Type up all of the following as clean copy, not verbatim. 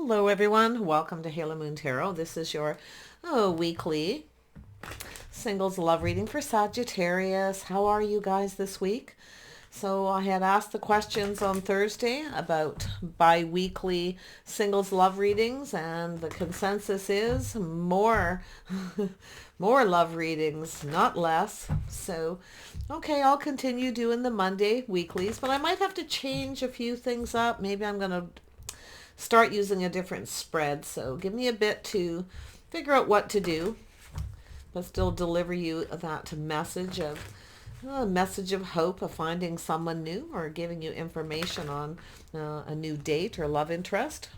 Hello everyone, welcome to Halo Moon Tarot. This is your weekly singles love reading for Sagittarius. How are you guys this week? So I had asked the questions on Thursday about bi-weekly singles love readings, and the consensus is more more love readings, not less. So okay, I'll continue doing the Monday weeklies, but I might have to change a few things up. Maybe I'm going to start using a different spread. So give me a bit to figure out what to do, but still deliver you that message of hope, of finding someone new, or giving you information on a new date or love interest.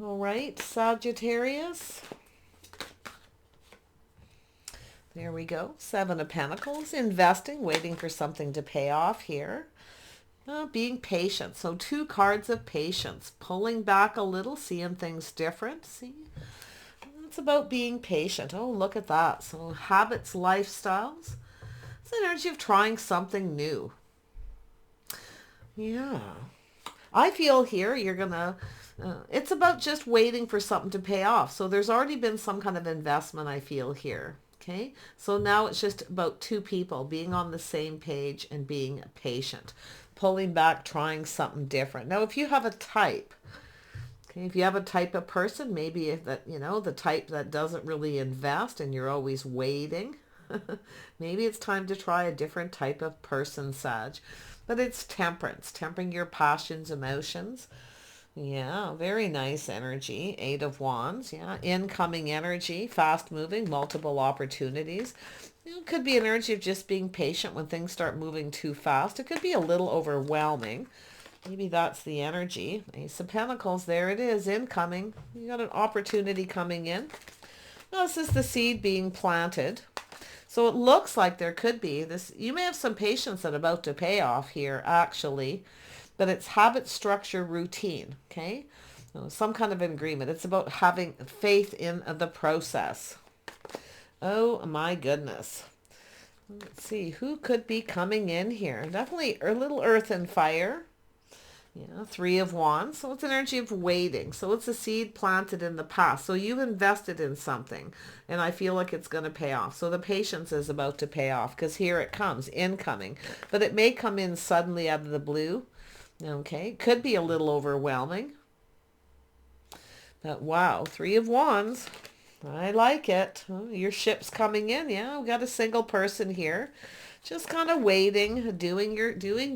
All right, Sagittarius. There we go. Seven of Pentacles. Investing, waiting for something to pay off here. Being patient. So two cards of patience. Pulling back a little, seeing things different. See? It's about being patient. Oh, look at that. So habits, lifestyles. It's the energy of trying something new. Yeah. I feel here you're going to... it's about just waiting for something to pay off. So there's already been some kind of investment, I feel here. Okay. So now it's just about two people being on the same page and being patient. Pulling back, trying something different. Now, if you have a type, okay, if you have a type of person, maybe if that, the type that doesn't really invest and you're always waiting, maybe it's time to try a different type of person, Sag. But it's temperance, tempering your passions, emotions. Yeah, very nice energy. Eight of Wands. Yeah, incoming energy, fast moving, multiple opportunities. It could be an energy of just being patient when things start moving too fast. It could be a little overwhelming. Maybe that's the energy. Ace of Pentacles, there it is, incoming. You got an opportunity coming in. Now, this is the seed being planted. So it looks like there could be this. You may have some patience that's about to pay off here, actually. But it's habit, structure, routine, okay? Some kind of an agreement. It's about having faith in the process. Oh, my goodness. Let's see, who could be coming in here? Definitely a little earth and fire. Yeah, Three of Wands. So it's an energy of waiting. So it's a seed planted in the past. So you've invested in something, and I feel like it's going to pay off. So the patience is about to pay off, because here it comes, incoming. But it may come in suddenly out of the blue. Okay, could be a little overwhelming. But wow, Three of Wands. I like it. Oh, your ship's coming in. Yeah, we got a single person here. Just kind of waiting, doing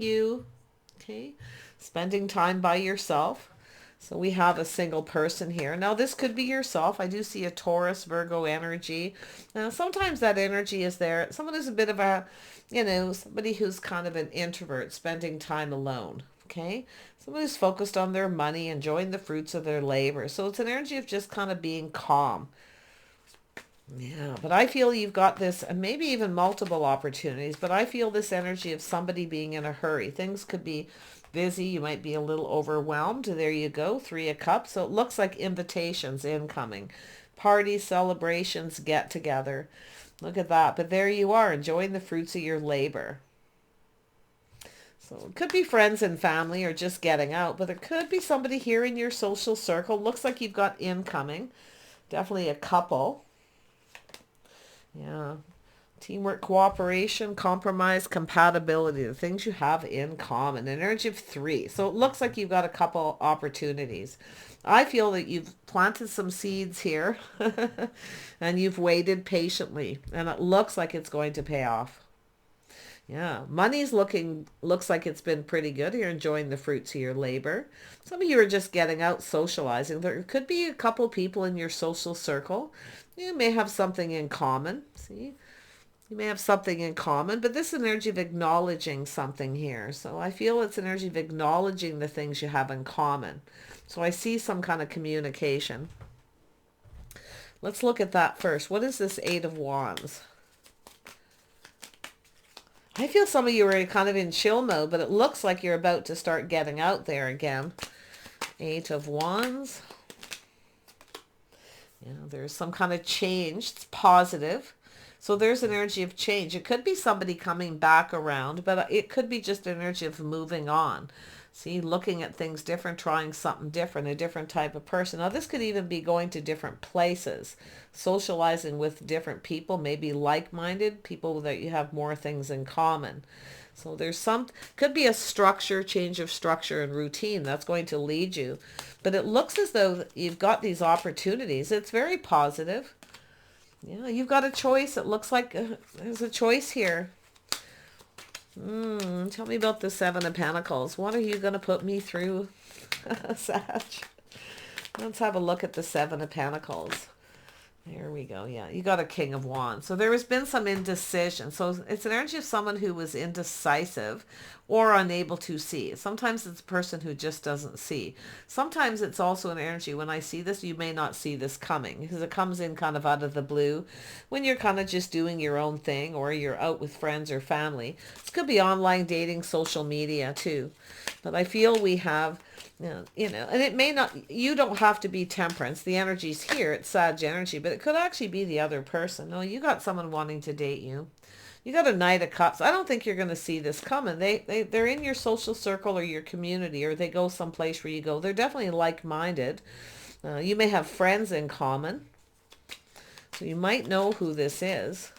you. Okay, spending time by yourself. So we have a single person here. Now this could be yourself. I do see a Taurus, Virgo energy. Now sometimes that energy is there. Someone who's a bit of a, somebody who's kind of an introvert, spending time alone. Okay, someone who's focused on their money, enjoying the fruits of their labor. So it's an energy of just kind of being calm. Yeah, but I feel you've got this, and maybe even multiple opportunities, but I feel this energy of somebody being in a hurry. Things could be busy. You might be a little overwhelmed. There you go, Three of Cups. So it looks like invitations incoming. Parties, celebrations, get together. Look at that. But there you are, enjoying the fruits of your labor. So it could be friends and family, or just getting out, but there could be somebody here in your social circle. Looks like you've got incoming. Definitely a couple. Yeah. Teamwork, cooperation, compromise, compatibility, the things you have in common. An energy of three. So it looks like you've got a couple opportunities. I feel that you've planted some seeds here and you've waited patiently, and it looks like it's going to pay off. Yeah, money's looks like it's been pretty good. You're enjoying the fruits of your labor. Some of you are just getting out, socializing. There could be a couple people in your social circle. You may have something in common. See, you may have something in common, but this is an energy of acknowledging something here. So I feel it's an energy of acknowledging the things you have in common. So I see some kind of communication. Let's look at that first. What is this Eight of Wands? I feel some of you are kind of in chill mode, but it looks like you're about to start getting out there again. Eight of Wands. Yeah, there's some kind of change. It's positive. So there's an energy of change. It could be somebody coming back around, but it could be just an energy of moving on. See, looking at things different, trying something different, a different type of person. Now, this could even be going to different places, socializing with different people, maybe like-minded people that you have more things in common. So there's could be a structure, change of structure and routine that's going to lead you. But it looks as though you've got these opportunities. It's very positive. Yeah, you've got a choice. It looks like there's a choice here. Tell me about the Seven of Pentacles. What are you going to put me through, Sag? Let's have a look at the Seven of Pentacles. There we go. Yeah, you got a King of Wands. So there has been some indecision. So it's an energy of someone who was indecisive or unable to see. Sometimes it's a person who just doesn't see. Sometimes it's also an energy, when I see this, you may not see this coming because it comes in kind of out of the blue when you're kind of just doing your own thing or you're out with friends or family. This could be online dating, social media too. But I feel we have, and it may not, you don't have to be Temperance. The energy's here. It's Sag energy, but it could actually be the other person. No, you got someone wanting to date you. You got a Knight of Cups. I don't think you're going to see this coming. They're in your social circle or your community, or they go someplace where you go. They're definitely like-minded. You may have friends in common. So you might know who this is.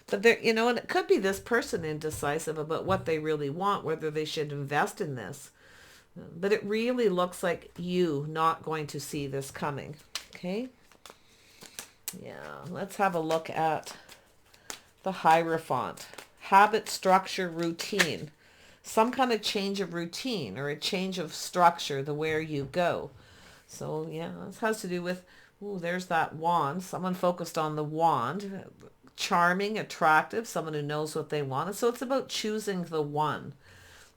But there, and it could be this person indecisive about what they really want, whether they should invest in this. But it really looks like you not going to see this coming. Okay. Yeah. Let's have a look at the Hierophant. Habit, structure, routine. Some kind of change of routine or a change of structure, the where you go. So yeah, this has to do with, there's that wand. Someone focused on the wand. Charming, attractive, someone who knows what they want. So it's about choosing the one.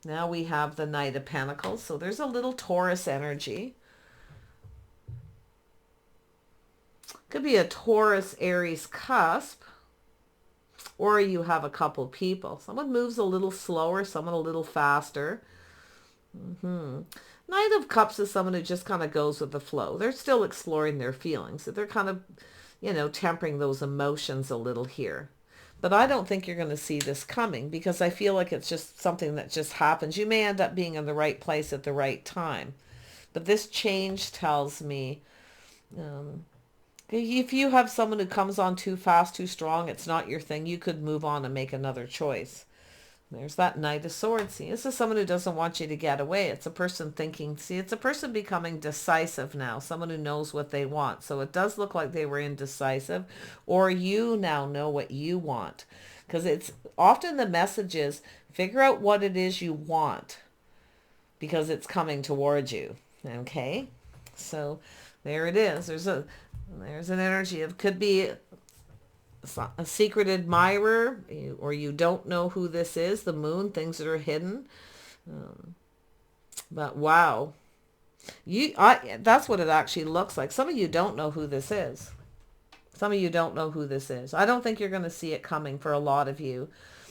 Now we have the Knight of Pentacles. So there's a little Taurus energy. Could be a Taurus Aries cusp. Or you have a couple people. Someone moves a little slower, someone a little faster. Knight of Cups is someone who just kind of goes with the flow. They're still exploring their feelings. So they're kind of, tempering those emotions a little here. But I don't think you're going to see this coming because I feel like it's just something that just happens. You may end up being in the right place at the right time. But this change tells me, if you have someone who comes on too fast, too strong, it's not your thing, you could move on and make another choice. There's that Knight of Swords. See, this is someone who doesn't want you to get away. It's a person thinking, it's a person becoming decisive now, someone who knows what they want. So it does look like they were indecisive, or you now know what you want. Because it's often the message is, figure out what it is you want because it's coming towards you. Okay? So there it is. There's an energy of, could be a secret admirer, or you don't know who this is, the moon, things that are hidden. But wow, that's what it actually looks like. Some of you don't know who this is. Some of you don't know who this is. I don't think you're going to see it coming for a lot of you.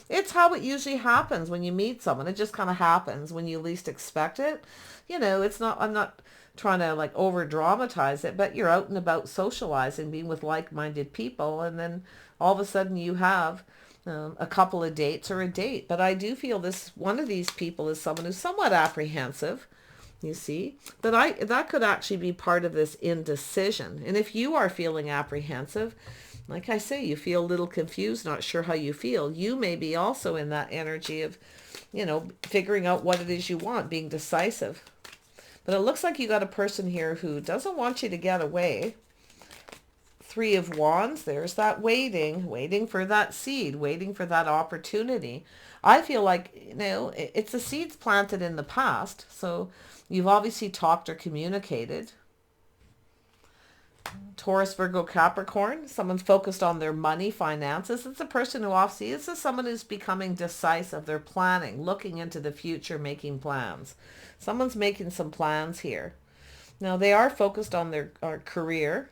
It's how it usually happens when you meet someone. It just kind of happens when you least expect it. It's not, I'm not trying to like over dramatize it, but you're out and about socializing, being with like-minded people, and then all of a sudden you have a couple of dates or a date. But I do feel one of these people is someone who's somewhat apprehensive, you see, but that could actually be part of this indecision. And if you are feeling apprehensive, like I say, you feel a little confused, not sure how you feel, you may be also in that energy of, figuring out what it is you want, being decisive. But it looks like you got a person here who doesn't want you to get away. Three of Wands, there's that waiting for that seed, waiting for that opportunity. I feel like, it's a seeds planted in the past. So you've obviously talked or communicated. Taurus, Virgo, Capricorn, someone's focused on their money, finances. It's a person who obviously, this is someone who's becoming decisive. They're planning, looking into the future, making plans. Someone's making some plans here. Now, they are focused on their career.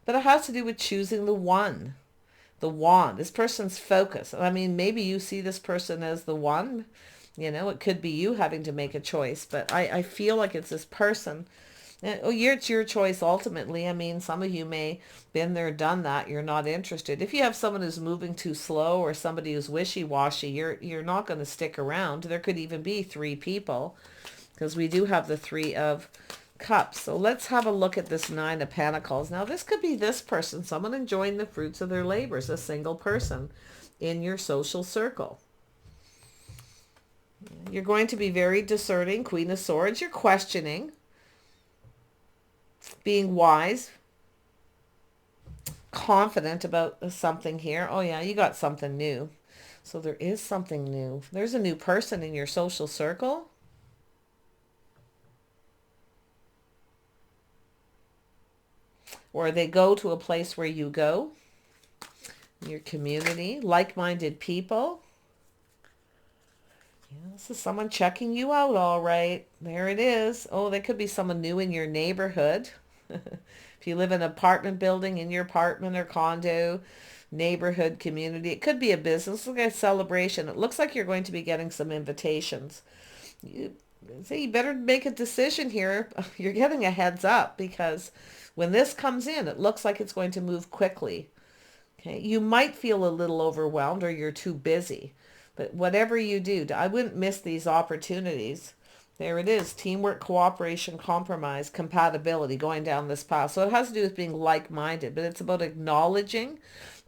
But it has to do with choosing the one. The wand. This person's focus. I mean, maybe you see this person as the one. It could be you having to make a choice. But I feel like it's this person, Oh, it's your choice ultimately. I mean, some of you may been there, done that. You're not interested. If you have someone who's moving too slow or somebody who's wishy-washy, you're not going to stick around. There could even be three people because we do have the Three of Cups. So let's have a look at this Nine of Pentacles. Now, this could be this person, someone enjoying the fruits of their labors, a single person in your social circle. You're going to be very discerning, Queen of Swords. You're questioning, being wise, confident about something here. Oh yeah, you got something new. So there is something new. There's a new person in your social circle. Or they go to a place where you go. Your community, like-minded people. Yeah, this is someone checking you out, all right. There it is. Oh, they could be someone new in your neighborhood. If you live in an apartment building, in your apartment or condo, neighborhood, community. It could be a business. Look at a celebration. It looks like you're going to be getting some invitations. You better make a decision here. You're getting a heads up because when this comes in, it looks like it's going to move quickly. Okay, you might feel a little overwhelmed or you're too busy. But whatever you do, I wouldn't miss these opportunities. There it is. Teamwork, cooperation, compromise, compatibility, going down this path. So it has to do with being like-minded, but it's about acknowledging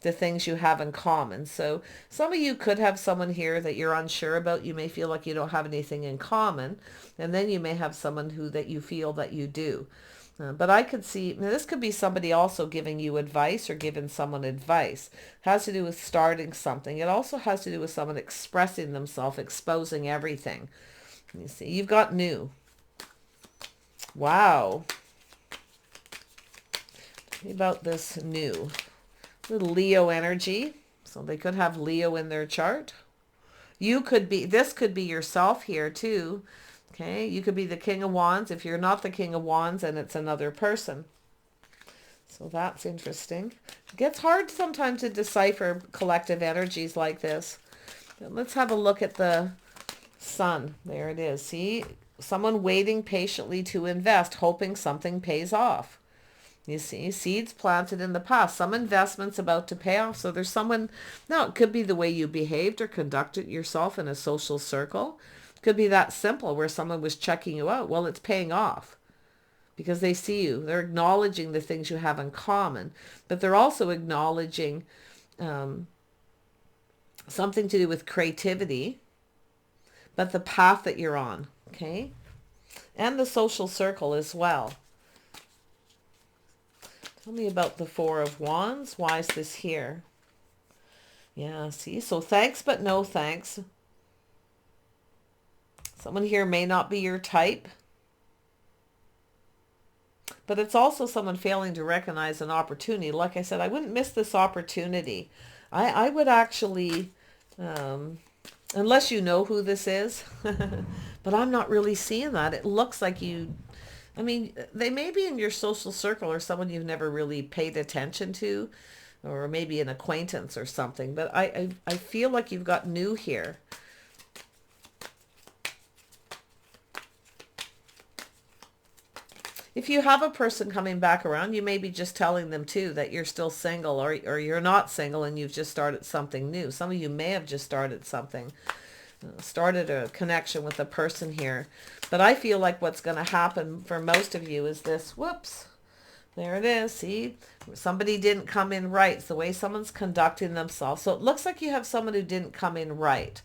the things you have in common. So some of you could have someone here that you're unsure about. You may feel like you don't have anything in common. And then you may have someone that you feel that you do. But I could see, this could be somebody also giving you advice or giving someone advice. It has to do with starting something. It also has to do with someone expressing themselves, exposing everything. You see, you've got new. Wow. Tell me about this new. Little Leo energy. So they could have Leo in their chart. You could be, this could be yourself here too. Okay, you could be the King of Wands. If you're not the King of Wands, and it's another person. So that's interesting. It gets hard sometimes to decipher collective energies like this. But let's have a look at the Sun. There it is. See, someone waiting patiently to invest, hoping something pays off. You see, seeds planted in the past. Some investments about to pay off. So there's someone, now it could be the way you behaved or conducted yourself in a social circle. Could be that simple where someone was checking you out. Well, it's paying off because they see you. They're acknowledging the things you have in common, but they're also acknowledging something to do with creativity, but the path that you're on, okay? And the social circle as well. Tell me about the Four of Wands. Why is this here? Yeah, see, so thanks, but no thanks. Someone here may not be your type, but it's also someone failing to recognize an opportunity. Like I said, I wouldn't miss this opportunity. I would actually, unless you know who this is, but I'm not really seeing that. It looks like you, I mean, they may be in your social circle or someone you've never really paid attention to, or maybe an acquaintance or something, but I feel like you've got new here. If you have a person coming back around, you may be just telling them too that you're still single or you're not single and you've just started something new. Some of you may have just started something, started a connection with a person here. But I feel like what's going to happen for most of you is this, whoops, there it is. See, somebody didn't come in right. It's the way someone's conducting themselves. So it looks like you have someone who didn't come in right.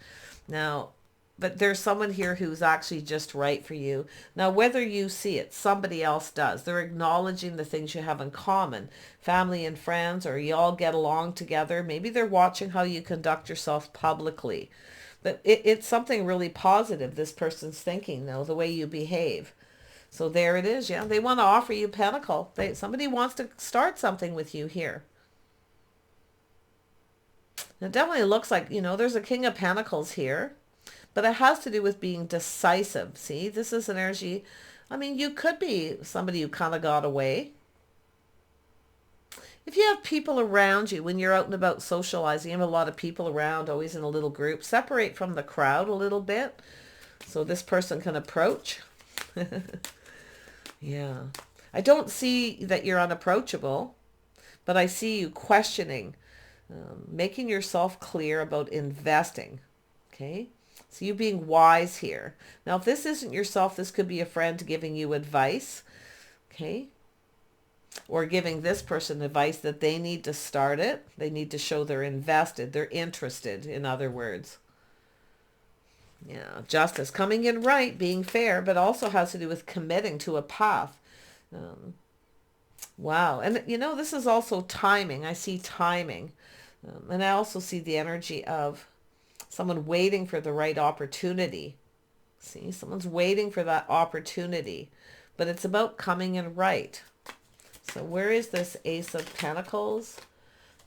Now, but there's someone here who's actually just right for you. Now, whether you see it, somebody else does. They're acknowledging the things you have in common. Family and friends, or you all get along together. Maybe they're watching how you conduct yourself publicly. But it's something really positive, this person's thinking, though, the way you behave. So there it is. Yeah, they want to offer you Pentacle. Somebody wants to start something with you here. It definitely looks like, there's a King of Pentacles here. But it has to do with being decisive. See, this is an energy. I mean, you could be somebody who kind of got away. If you have people around you when you're out and about socializing, you have a lot of people around, always in a little group, separate from the crowd a little bit so this person can approach. Yeah. I don't see that you're unapproachable, but I see you questioning, making yourself clear about investing. Okay. So you being wise here. Now, if this isn't yourself, this could be a friend giving you advice. Okay. Or giving this person advice that they need to start it. They need to show they're invested. They're interested, in other words. Yeah, justice. Coming in right, being fair, but also has to do with committing to a path. Um, wow. And, this is also timing. I see timing. And I also see the energy of someone waiting for the right opportunity. See, someone's waiting for that opportunity. But it's about coming in right. So where is this Ace of Pentacles?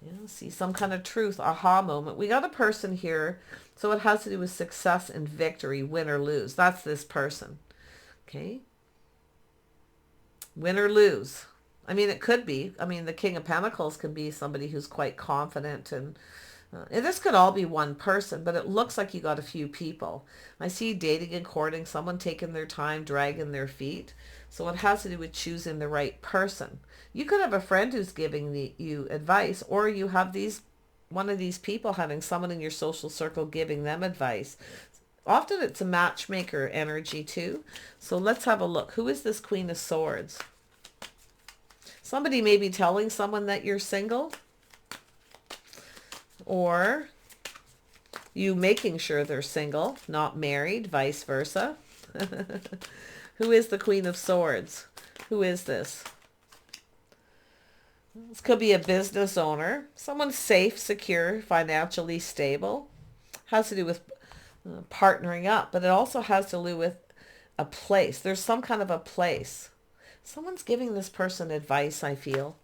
Yeah, see, some kind of truth, aha moment. We got a person here, so it has to do with success and victory, win or lose. That's this person. Okay? Win or lose. I mean, it could be. I mean, the King of Pentacles could be somebody who's quite confident and this could all be one person, but it looks like you got a few people. I see dating and courting, someone taking their time, dragging their feet. So it has to do with choosing the right person. You could have a friend who's giving you advice, or you have one of these people having someone in your social circle giving them advice. Often it's a matchmaker energy too. So let's have a look. Who is this Queen of Swords? Somebody may be telling someone that you're single, or you making sure they're single, not married, vice versa. Who is the Queen of Swords? Who is this? This could be a business owner, someone safe, secure, financially stable. Has to do with partnering up, but it also has to do with a place. There's some kind of a place. Someone's giving this person advice, I feel.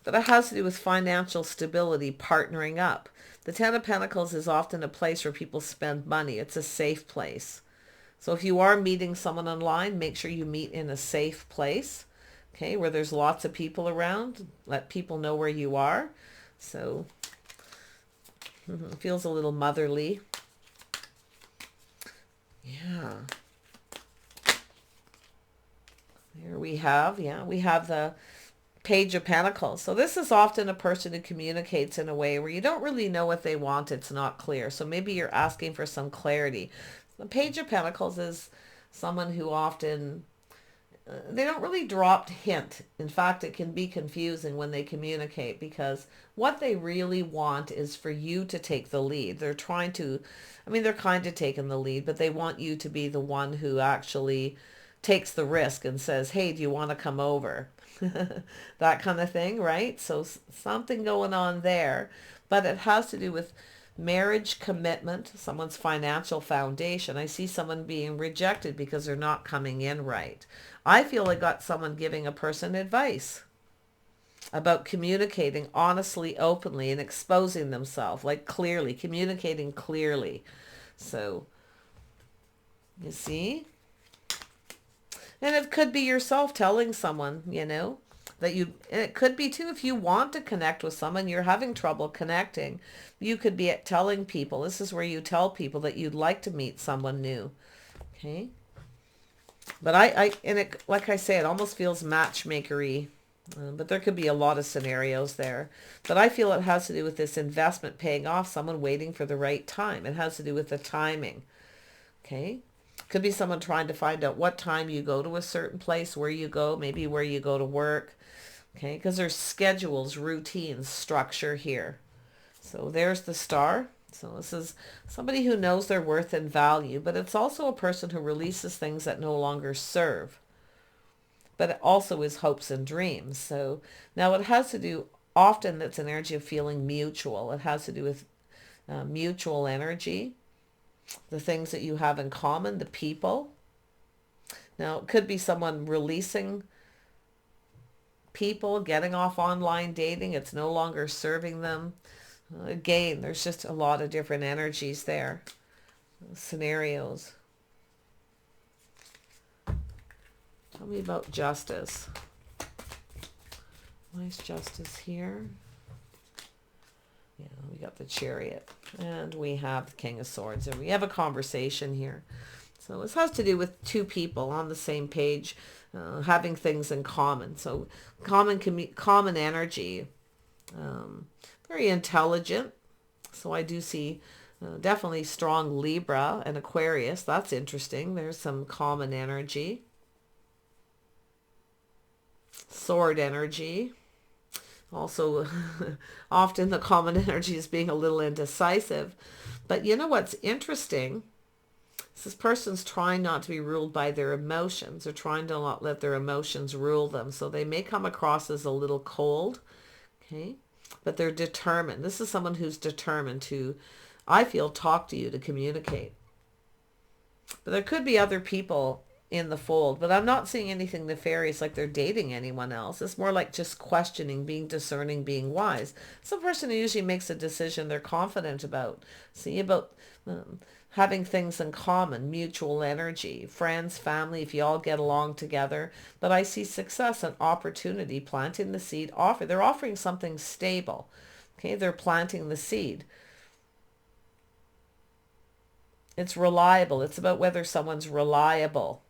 But it has to do with financial stability, partnering up. The Ten of Pentacles is often a place where people spend money. It's a safe place. So if you are meeting someone online, make sure you meet in a safe place, okay, where there's lots of people around. Let people know where you are. So it feels a little motherly. Yeah. Here we have the Page of Pentacles. So this is often a person who communicates in a way where you don't really know what they want. It's not clear. So maybe you're asking for some clarity. The Page of Pentacles is someone who often, they don't really drop hint. In fact, it can be confusing when they communicate, because what they really want is for you to take the lead. They're trying to, they're kind of taking the lead, but they want you to be the one who actually takes the risk and says, hey, do you want to come over? That kind of thing, right? So something going on there, but it has to do with marriage, commitment, someone's financial foundation. I see someone being rejected because they're not coming in right. I feel I got someone giving a person advice about communicating honestly, openly, and exposing themselves, like clearly, communicating clearly. So, you see? And it could be yourself telling someone, that and it could be too, if you want to connect with someone, you're having trouble connecting. You could be telling people, this is where you tell people that you'd like to meet someone new. Okay. But like I say, it almost feels matchmakery, but there could be a lot of scenarios there. But I feel it has to do with this investment paying off, someone waiting for the right time. It has to do with the timing. Okay. Could be someone trying to find out what time you go to a certain place, where you go, maybe where you go to work. Okay, because there's schedules, routines, structure here. So there's the Star. So this is somebody who knows their worth and value, but it's also a person who releases things that no longer serve. But it also is hopes and dreams. So now it has to do, often it's an energy of feeling mutual. It has to do with mutual energy. The things that you have in common, the people. Now, it could be someone releasing people, getting off online dating. It's no longer serving them. Again, there's just a lot of different energies there. Scenarios. Tell me about justice. Why is justice here? Yeah, we got the Chariot, and we have the King of Swords, and we have a conversation here. So this has to do with two people on the same page, having things in common. So common energy, very intelligent. So I do see definitely strong Libra and Aquarius. That's interesting. There's some common energy. Sword energy. Also, often the common energy is being a little indecisive. But you know what's interesting? This person's trying not to be ruled by their emotions. They're trying to not let their emotions rule them. So they may come across as a little cold, okay? But they're determined. This is someone who's determined to, I feel, talk to you, to communicate. But there could be other people in the fold, but I'm not seeing anything nefarious like they're dating anyone else. It's more like just questioning, being discerning, being wise. Some person who usually makes a decision they're confident about. See, about having things in common, mutual energy, friends, family, if you all get along together. But I see success and opportunity, planting the seed. They're offering something stable. Okay, they're planting the seed. It's reliable. It's about whether someone's reliable.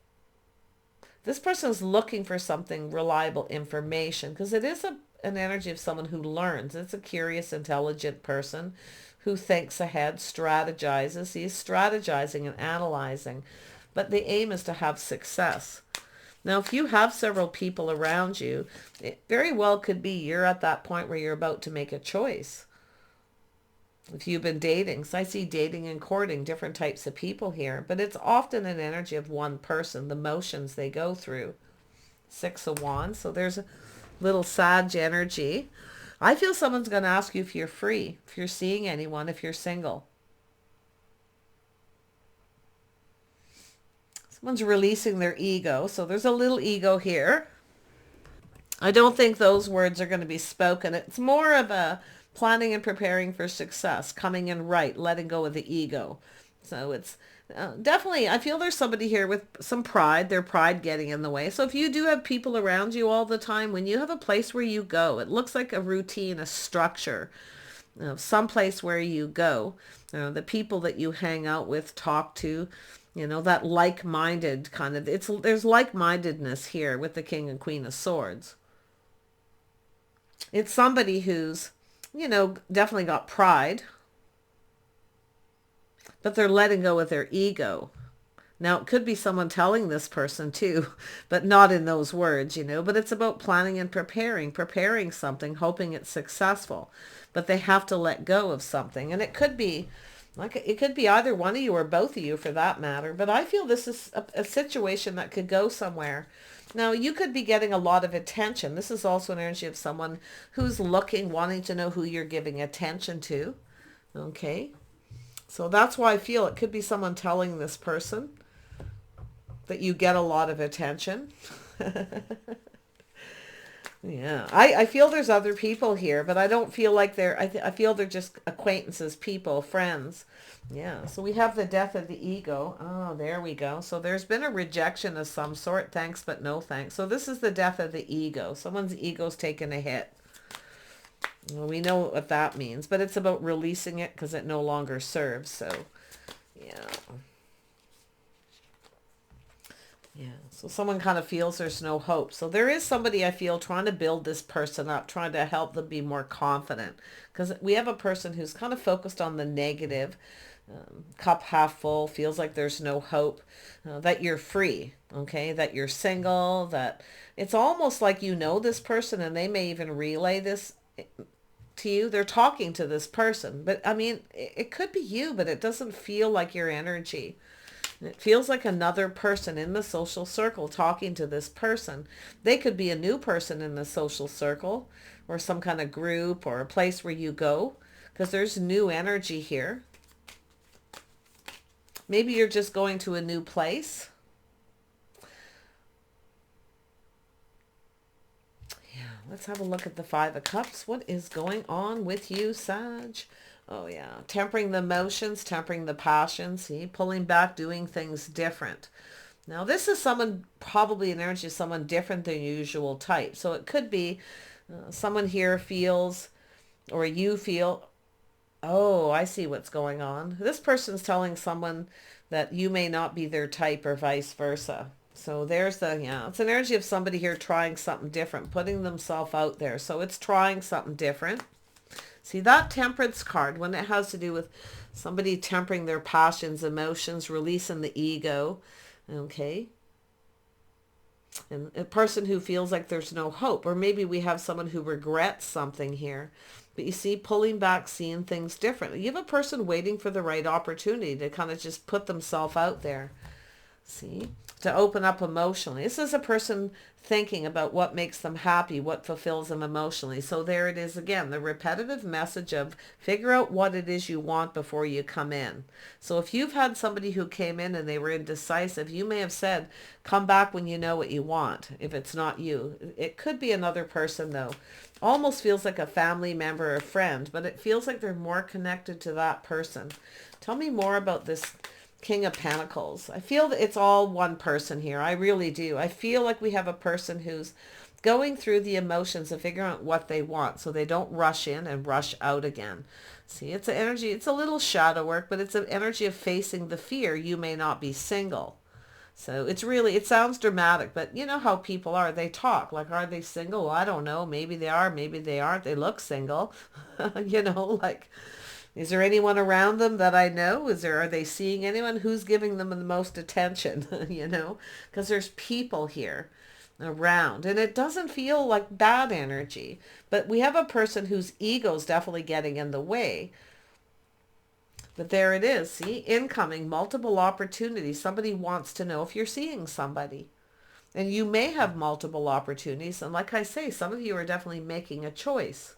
This person's looking for something reliable information, because it is an energy of someone who learns. It's a curious, intelligent person who thinks ahead, strategizes. He's strategizing and analyzing, but the aim is to have success. Now, if you have several people around you, it very well could be you're at that point where you're about to make a choice. If you've been dating, so I see dating and courting, different types of people here, but it's often an energy of one person, the motions they go through. 6 of Wands, so there's a little Sag energy. I feel someone's going to ask you if you're free, if you're seeing anyone, if you're single. Someone's releasing their ego, so there's a little ego here. I don't think those words are going to be spoken. It's more of a planning and preparing for success, coming in right, letting go of the ego. So it's definitely, I feel there's somebody here with some pride, their pride getting in the way. So if you do have people around you all the time, when you have a place where you go, it looks like a routine, a structure, some place where you go, the people that you hang out with, talk to, that like-minded kind of, there's like-mindedness here with the King and Queen of Swords. It's somebody who's, definitely got pride, but they're letting go of their ego. Now, it could be someone telling this person too, but not in those words, but it's about planning and preparing something, hoping it's successful, but they have to let go of something. And it could be either one of you or both of you for that matter, but I feel this is a situation that could go somewhere. Now, you could be getting a lot of attention. This is also an energy of someone who's looking, wanting to know who you're giving attention to. Okay. So that's why I feel it could be someone telling this person that you get a lot of attention. Yeah. I feel there's other people here, but I don't feel like I feel they're just acquaintances, people, friends. Yeah. So we have the death of the ego. Oh, there we go. So there's been a rejection of some sort. Thanks, but no thanks. So this is the death of the ego. Someone's ego's taken a hit. Well, we know what that means, but it's about releasing it because it no longer serves. So, yeah. Yeah, so someone kind of feels there's no hope. So there is somebody, I feel, trying to build this person up, trying to help them be more confident. Because we have a person who's kind of focused on the negative, cup half full, feels like there's no hope, that you're free, okay, that you're single, that it's almost like this person and they may even relay this to you. They're talking to this person. But, I mean, it could be you, but it doesn't feel like your energy. It feels like another person in the social circle talking to this person. They could be a new person in the social circle or some kind of group or a place where you go, because there's new energy here. Maybe you're just going to a new place. Yeah, let's have a look at the 5 of Cups. What is going on with you, Sag? Oh, yeah. Tempering the emotions, tempering the passions. See, pulling back, doing things different. Now, this is someone, probably an energy of someone different than usual type. So it could be someone here feels, or you feel, oh, I see what's going on. This person's telling someone that you may not be their type or vice versa. So there's the, yeah, it's an energy of somebody here trying something different, putting themselves out there. So it's trying something different. See, that Temperance card, when it has to do with somebody tempering their passions, emotions, releasing the ego, okay? And a person who feels like there's no hope, or maybe we have someone who regrets something here. But you see, pulling back, seeing things differently. You have a person waiting for the right opportunity to kind of just put themselves out there. See, to open up emotionally. This is a person thinking about what makes them happy, what fulfills them emotionally. So there it is again, the repetitive message of figure out what it is you want before you come in. So if you've had somebody who came in and they were indecisive, you may have said, come back when you know what you want, if it's not you. It could be another person though. Almost feels like a family member or friend, but it feels like they're more connected to that person. Tell me more about this King of Pentacles. I feel that it's all one person here. I really do. I feel like we have a person who's going through the emotions of figuring out what they want so they don't rush in and rush out again. See, it's an energy, it's a little shadow work, but it's an energy of facing the fear you may not be single. So it's really, it sounds dramatic, but you know how people are. They talk like, are they single? Well, I don't know. Maybe they are, maybe they aren't. They look single. You know, like, is there anyone around them that I know? Are they seeing anyone? Who's giving them the most attention? You know, because there's people here around and it doesn't feel like bad energy, but we have a person whose ego's definitely getting in the way. But there it is. See, incoming, multiple opportunities. Somebody wants to know if you're seeing somebody. And you may have multiple opportunities. And like I say, some of you are definitely making a choice.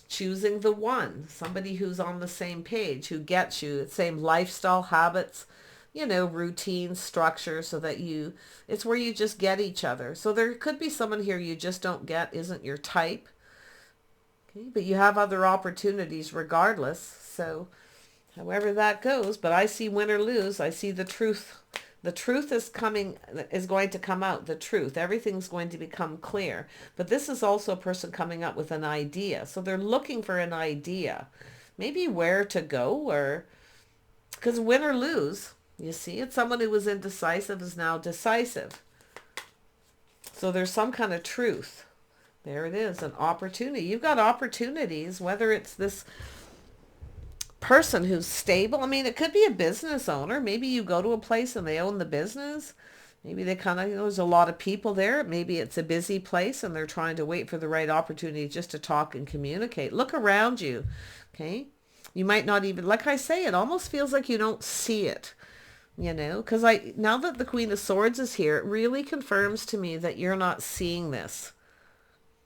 Choosing the one, somebody who's on the same page, who gets you, same lifestyle habits, you know, routine, structure, so that you, it's where you just get each other. So there could be someone here you just don't get, isn't your type. Okay, but you have other opportunities regardless. So however that goes, but I see win or lose. I see the truth. The truth is going to come out. The truth. Everything's going to become clear. But this is also a person coming up with an idea. So they're looking for an idea. Maybe where to go, or because win or lose, you see, it's someone who was indecisive is now decisive. So there's some kind of truth. There it is, an opportunity. You've got opportunities, whether it's this person who's stable. I mean, it could be a business owner. Maybe you go to a place and they own the business. Maybe they kind of, you know, there's a lot of people there. Maybe it's a busy place and they're trying to wait for the right opportunity just to talk and communicate. Look around you, okay? You might not even, like I say, it almost feels like you don't see it, you know, because now that the Queen of Swords is here, it really confirms to me that you're not seeing this.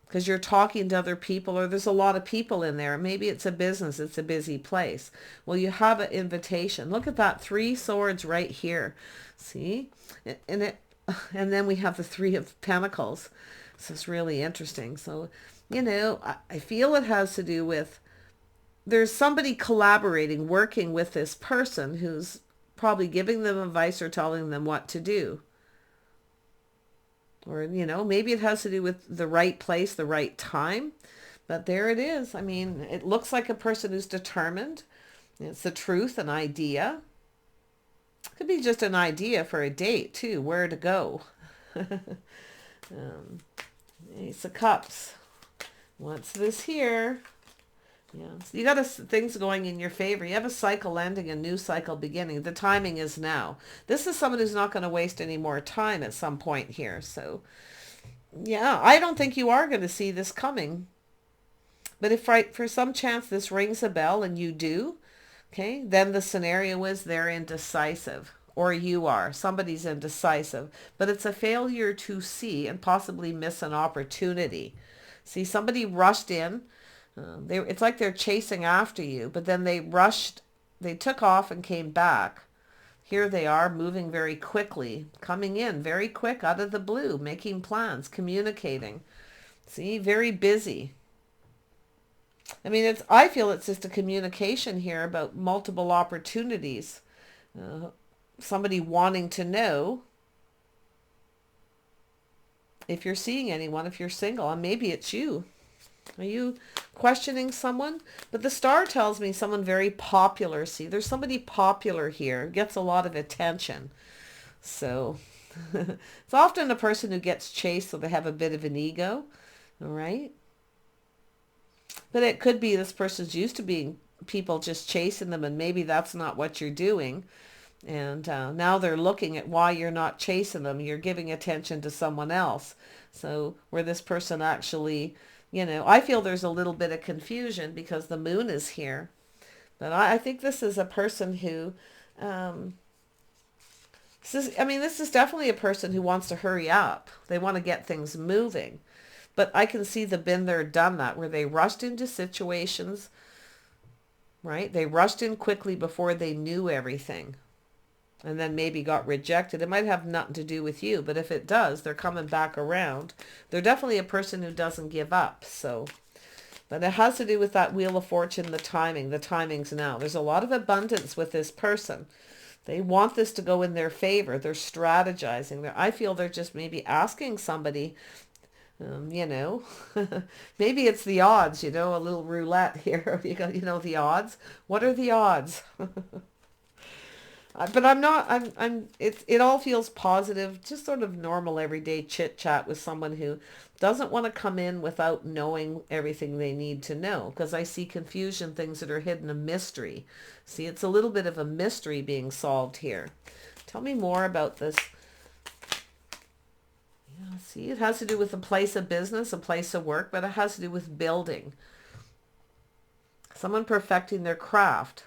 Because you're talking to other people, or there's a lot of people in there. Maybe it's a business, it's a busy place. Well, you have an invitation. Look at that, 3 swords right here. See? And then we have the 3 of Pentacles. So it's really interesting. So, you know, I feel it has to do with, there's somebody collaborating, working with this person who's probably giving them advice or telling them what to do. Or, you know, maybe it has to do with the right place, the right time. But there it is. I mean, it looks like a person who's determined. It's the truth, an idea. Could be just an idea for a date, too, where to go. Ace of Cups. What's this here? Yeah, so you got things going in your favor. You have a cycle ending, a new cycle beginning. The timing is now. This is someone who's not going to waste any more time at some point here. So, yeah, I don't think you are going to see this coming. But if for some chance this rings a bell and you do, okay, then the scenario is they're indecisive. Or you are. Somebody's indecisive. But it's a failure to see and possibly miss an opportunity. See, somebody rushed in. It's like they're chasing after you, but then they took off and came back. Here they are, moving very quickly, coming in very quick out of the blue, making plans, communicating. See, very busy. I mean, I feel it's just a communication here about multiple opportunities. Somebody wanting to know if you're seeing anyone, if you're single, and maybe it's you. Are you questioning someone? But the star tells me someone very popular. See, there's somebody popular here, gets a lot of attention. So it's often a person who gets chased, so they have a bit of an ego. All right. But it could be this person's used to being people just chasing them, and maybe that's not what you're doing. And now they're looking at why you're not chasing them. You're giving attention to someone else. So where this person actually, I feel there's a little bit of confusion because the moon is here. But I think this is a person who, this is definitely a person who wants to hurry up. They want to get things moving. But I can see the been there, done that, where they rushed into situations, right? They rushed in quickly before they knew everything. And then maybe got rejected. It might have nothing to do with you, but if it does, they're coming back around. They're definitely a person who doesn't give up. But it has to do with that Wheel of Fortune, the timing. The timing's now. There's a lot of abundance with this person. They want this to go in their favor. They're strategizing. I feel they're just maybe asking somebody, maybe it's the odds, a little roulette here. The odds. What are the odds? But I'm not, it all feels positive, just sort of normal everyday chit chat with someone who doesn't want to come in without knowing everything they need to know. Because I see confusion, things that are hidden, a mystery. See, it's a little bit of a mystery being solved here. Tell me more about this. Yeah, see, it has to do with a place of business, a place of work, but it has to do with building. Someone perfecting their craft.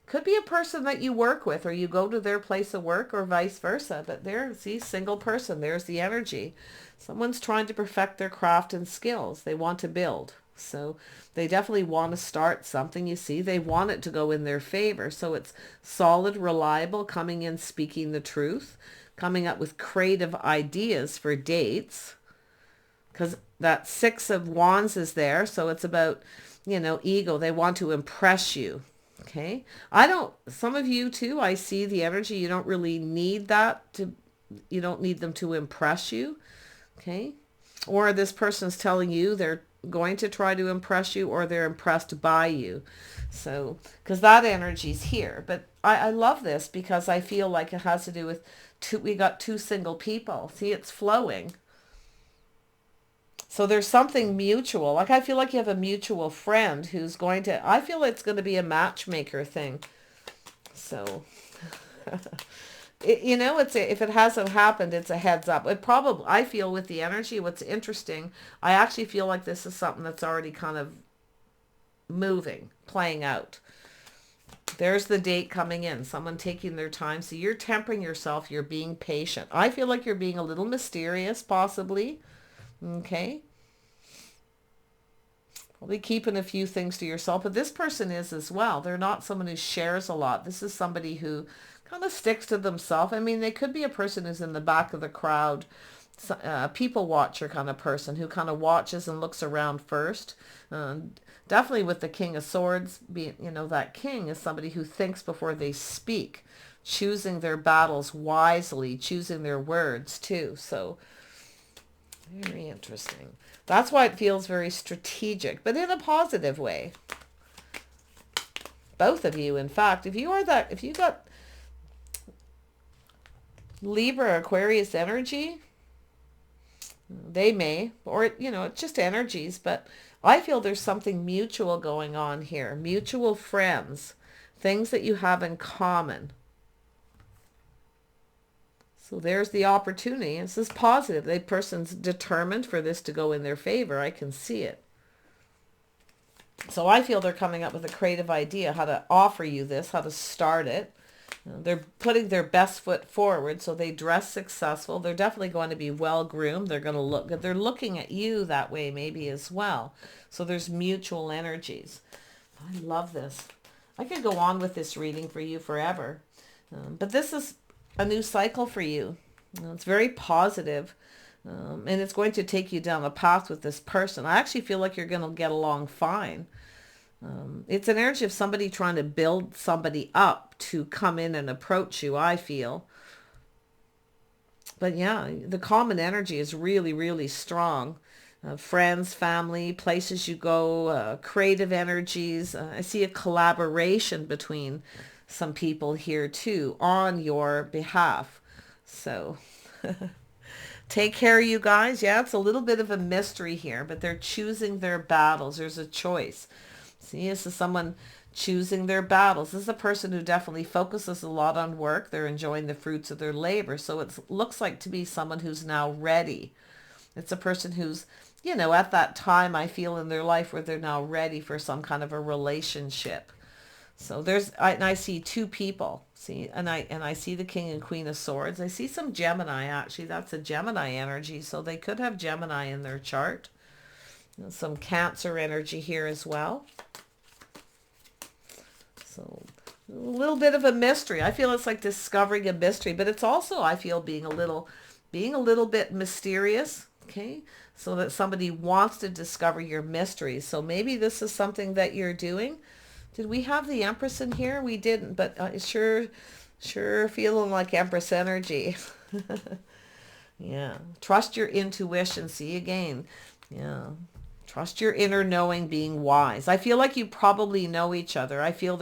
Could be a person that you work with or you go to their place of work or vice versa. But see, single person, there's the energy. Someone's trying to perfect their craft and skills. They want to build. So they definitely want to start something, you see. They want it to go in their favor. So it's solid, reliable, coming in, speaking the truth, coming up with creative ideas for dates. Because that Six of Wands is there. So it's about, ego. They want to impress you. Okay. Some of you too, I see the energy. You don't really need you don't need them to impress you. Okay. Or this person's telling you they're going to try to impress you or they're impressed by you. So, because that energy's here. But I love this because I feel like it has to do with we got two single people. See, it's flowing. So there's something mutual. Like I feel like you have a mutual friend who's I feel it's going to be a matchmaker thing. So, if it hasn't happened, it's a heads up. I feel with the energy, what's interesting, I actually feel like this is something that's already kind of moving, playing out. There's the date coming in, someone taking their time. So you're tempering yourself. You're being patient. I feel like you're being a little mysterious, possibly. Okay. Probably keeping a few things to yourself, but this person is as well. They're not someone who shares a lot. This is somebody who kind of sticks to themselves. I mean, they could be a person who's in the back of the crowd, people watcher kind of person who kind of watches and looks around first. Definitely with the King of Swords, being, that king is somebody who thinks before they speak, choosing their battles wisely, choosing their words too. So very interesting. That's why it feels very strategic, but in a positive way. Both of you, in fact, if you got Libra, Aquarius energy, they may, or, it's just energies, but I feel there's something mutual going on here. Mutual friends, things that you have in common. So there's the opportunity. This is positive. The person's determined for this to go in their favor. I can see it. So I feel they're coming up with a creative idea how to offer you this, how to start it. They're putting their best foot forward, so they dress successful. They're definitely going to be well-groomed. They're going to look good. They're looking at you that way maybe as well. So there's mutual energies. I love this. I could go on with this reading for you forever. But this is a new cycle for you. It's very positive, and it's going to take you down a path with this person. I actually feel like you're going to get along fine. It's an energy of somebody trying to build somebody up to come in and approach you, I feel. But yeah, the common energy is really, really strong. Friends, family, places you go, creative energies. I see a collaboration between some people here too on your behalf. So take care, you guys. Yeah, it's a little bit of a mystery here, but they're choosing their battles. There's a choice. See, this is someone choosing their battles. This is a person who definitely focuses a lot on work. They're enjoying the fruits of their labor. So it looks like to be someone who's now ready. It's a person who's, at that time I feel in their life where they're now ready for some kind of a relationship. So I see two people, see, and I see the King and Queen of Swords. I see some Gemini, actually. That's a Gemini energy. So they could have Gemini in their chart. Some Cancer energy here as well. So a little bit of a mystery. I feel it's like discovering a mystery, but it's also, I feel, being a little bit mysterious. Okay. So that somebody wants to discover your mysteries. So maybe this is something that you're doing. Did we have the Empress in here? We didn't, but sure feeling like Empress energy. Yeah. Trust your intuition. See again. Yeah. Trust your inner knowing, being wise. I feel like you probably know each other. I feel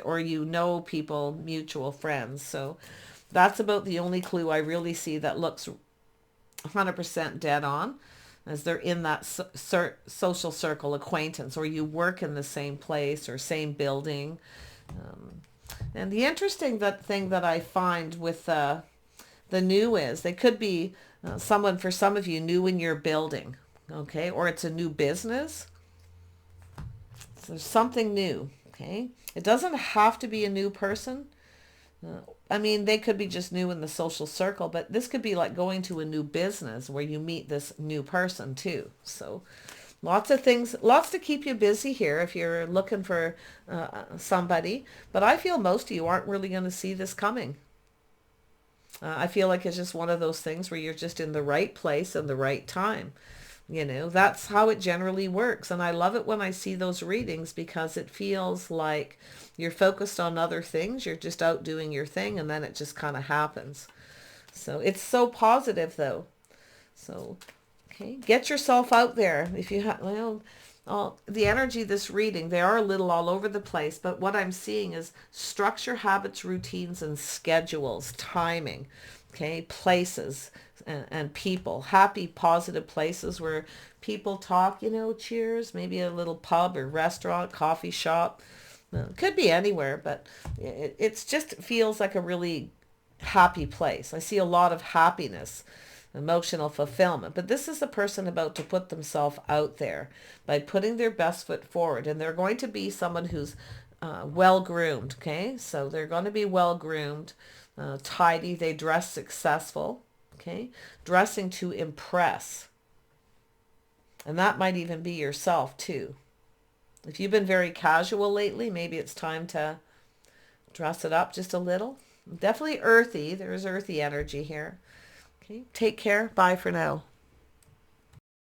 or you know people, mutual friends. So that's about the only clue I really see that looks 100% dead on, as they're in that social circle acquaintance, or you work in the same place or same building. And the interesting thing that I find with the new is they could be someone, for some of you, new in your building. Okay, or it's a new business. So there's something new. Okay, it doesn't have to be a new person. I mean, they could be just new in the social circle, but this could be like going to a new business where you meet this new person too. So lots of things, lots to keep you busy here if you're looking for somebody. But I feel most of you aren't really going to see this coming. I feel like it's just one of those things where you're just in the right place and the right time. That's how it generally works. And I love it when I see those readings, because it feels like you're focused on other things. You're just out doing your thing, and then it just kind of happens. So it's so positive though. So, okay, get yourself out there. If you have, the energy, this reading, they are a little all over the place, but what I'm seeing is structure, habits, routines, and schedules, timing. Okay, places and people, happy, positive places where people talk, cheers, maybe a little pub or restaurant, coffee shop. Could be anywhere, but it just feels like a really happy place. I see a lot of happiness, emotional fulfillment. But this is a person about to put themselves out there by putting their best foot forward. And they're going to be someone who's well-groomed, okay? So they're going to be well-groomed. Tidy, they dress successful, okay? Dressing to impress. And that might even be yourself too. If you've been very casual lately, maybe it's time to dress it up just a little. Definitely earthy. There's earthy energy here. Okay, take care. Bye for now.